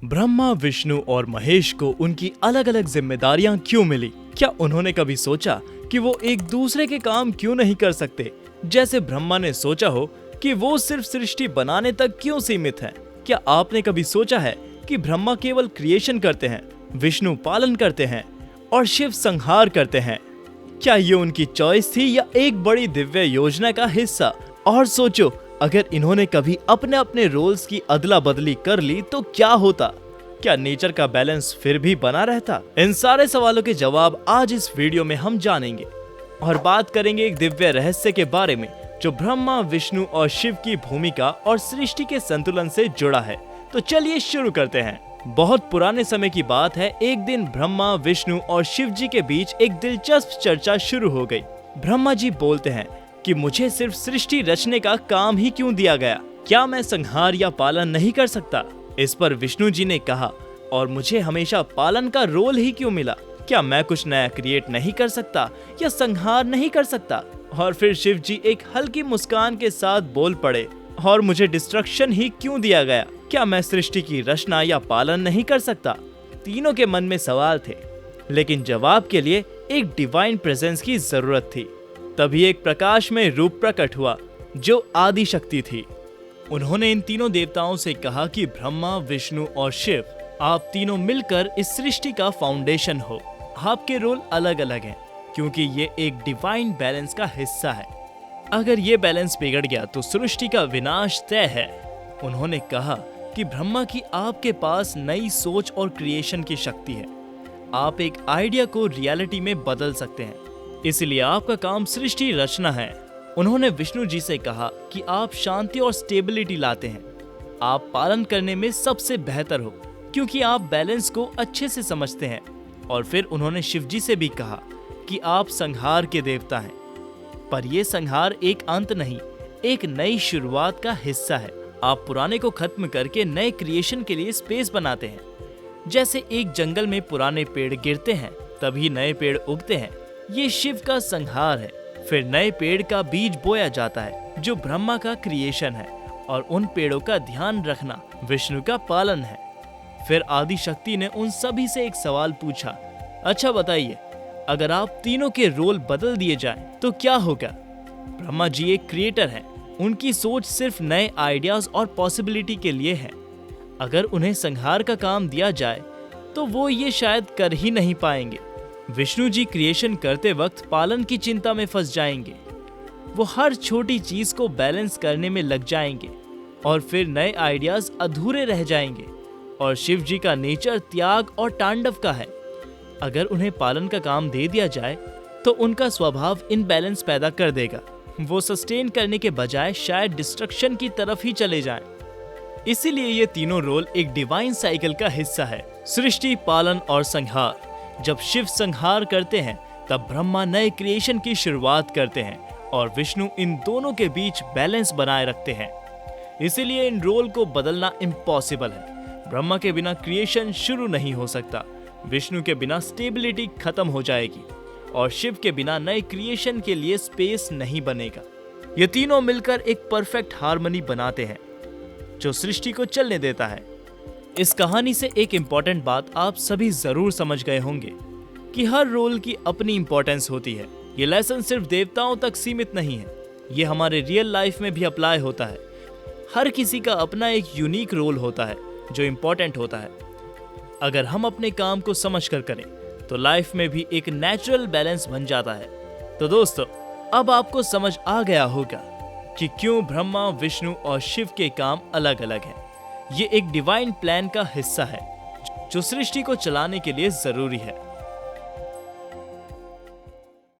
ब्रह्मा, विष्णु और महेश को उनकी अलग अलग जिम्मेदारियां क्यों मिली? क्या उन्होंने कभी सोचा कि वो एक दूसरे के काम क्यों नहीं कर सकते? जैसे ब्रह्मा ने सोचा हो कि वो सिर्फ सृष्टि बनाने तक क्यों सीमित हैं? क्या आपने कभी सोचा है कि ब्रह्मा केवल क्रिएशन करते हैं, विष्णु पालन करते हैं और शिव संहार करते हैं? क्या ये उनकी चॉइस थी या एक बड़ी दिव्य योजना का हिस्सा? और सोचो, अगर इन्होंने कभी अपने अपने रोल्स की अदला बदली कर ली तो क्या होता? क्या नेचर का बैलेंस फिर भी बना रहता? इन सारे सवालों के जवाब आज इस वीडियो में हम जानेंगे और बात करेंगे एक दिव्य रहस्य के बारे में जो ब्रह्मा, विष्णु और शिव की भूमिका और सृष्टि के संतुलन से जुड़ा है। तो चलिए शुरू करते हैं। बहुत पुराने समय की बात है। एक दिन ब्रह्मा, विष्णु और शिव जी के बीच एक दिलचस्प चर्चा शुरू हो गई। ब्रह्मा जी बोलते हैं कि मुझे सिर्फ सृष्टि रचने का काम ही क्यों दिया गया? क्या मैं संहार या पालन नहीं कर सकता? इस पर विष्णु जी ने कहा, और मुझे हमेशा पालन का रोल ही क्यों मिला? क्या मैं कुछ नया क्रिएट नहीं कर सकता या संहार नहीं कर सकता? और फिर शिव जी एक हल्की मुस्कान के साथ बोल पड़े, और मुझे डिस्ट्रक्शन ही क्यों दिया गया? क्या मैं सृष्टि की रचना या पालन नहीं कर सकता? तीनों के मन में सवाल थे, लेकिन जवाब के लिए एक डिवाइन प्रेजेंस की जरूरत थी। तभी एक प्रकाश में रूप प्रकट हुआ जो आदि शक्ति थी। उन्होंने इन तीनों देवताओं से कहा कि ब्रह्मा, विष्णु और शिव, आप तीनों मिलकर इस सृष्टि का फाउंडेशन हो। आपके रोल अलग अलग हैं क्योंकि ये एक डिवाइन बैलेंस का हिस्सा है। अगर ये बैलेंस बिगड़ गया तो सृष्टि का विनाश तय है। उन्होंने कहा कि ब्रह्मा की आपके पास नई सोच और क्रिएशन की शक्ति है। आप एक आइडिया को रियलिटी में बदल सकते हैं, इसलिए आपका काम सृष्टि रचना है। उन्होंने विष्णु जी से कहा कि आप शांति और स्टेबिलिटी लाते हैं। आप पालन करने में सबसे बेहतर हो क्योंकि आप बैलेंस को अच्छे से समझते हैं। और फिर उन्होंने शिव जी से भी कहा कि आप संहार के देवता हैं, पर यह संहार एक अंत नहीं, एक नई शुरुआत का हिस्सा है। आप पुराने को खत्म करके नए क्रिएशन के लिए स्पेस बनाते हैं। जैसे एक जंगल में पुराने पेड़ गिरते हैं तभी नए पेड़ उगते हैं। ये शिव का संहार है। फिर नए पेड़ का बीज बोया जाता है जो ब्रह्मा का क्रिएशन है, और उन पेड़ों का ध्यान रखना विष्णु का पालन है। फिर आदि शक्ति ने उन सभी से एक सवाल पूछा, अच्छा बताइए, अगर आप तीनों के रोल बदल दिए जाएं तो क्या होगा? ब्रह्मा जी एक क्रिएटर हैं। उनकी सोच सिर्फ नए आइडियाज और पॉसिबिलिटी के लिए है। अगर उन्हें संहार का काम दिया जाए तो वो ये शायद कर ही नहीं पाएंगे। विष्णु जी क्रिएशन करते वक्त पालन की चिंता में फंस जाएंगे। वो हर छोटी चीज को बैलेंस करने में लग जाएंगे और फिर नए आइडियाज अधूरे रह जाएंगे। और शिव जी का नेचर त्याग और तांडव का है। अगर उन्हें पालन का काम दे दिया जाए तो उनका स्वभाव इनबैलेंस पैदा कर देगा। वो सस्टेन करने के बजाय शायद डिस्ट्रक्शन की तरफ ही चले जाएं। इसीलिए ये तीनों रोल एक डिवाइन साइकिल का हिस्सा है, सृष्टि, पालन और संहार। जब शिव संहार करते हैं तब ब्रह्मा नए क्रिएशन की शुरुआत करते हैं और विष्णु इन दोनों के बीच बैलेंस बनाए रखते हैं। इसीलिए इन रोल को बदलना इम्पॉसिबल है। ब्रह्मा के बिना क्रिएशन शुरू नहीं हो सकता, विष्णु के बिना स्टेबिलिटी खत्म हो जाएगी और शिव के बिना नए क्रिएशन के लिए स्पेस नहीं बनेगा। ये तीनों मिलकर एक परफेक्ट हार्मनी बनाते हैं जो सृष्टि को चलने देता है। इस कहानी से एक इम्पॉर्टेंट बात आप सभी जरूर समझ गए होंगे कि हर रोल की अपनी इम्पोर्टेंस होती है। ये लेसन सिर्फ देवताओं तक सीमित नहीं है, ये हमारे रियल लाइफ में भी अप्लाई होता है। हर किसी का अपना एक यूनिक रोल होता है जो इम्पोर्टेंट होता है। अगर हम अपने काम को समझ कर करें तो लाइफ में भी एक नेचुरल बैलेंस बन जाता है। तो दोस्तों, अब आपको समझ आ गया होगा कि क्यों ब्रह्मा, विष्णु और शिव के काम अलग अलग हैं। ये एक डिवाइन प्लान का हिस्सा है जो सृष्टि को चलाने के लिए जरूरी है।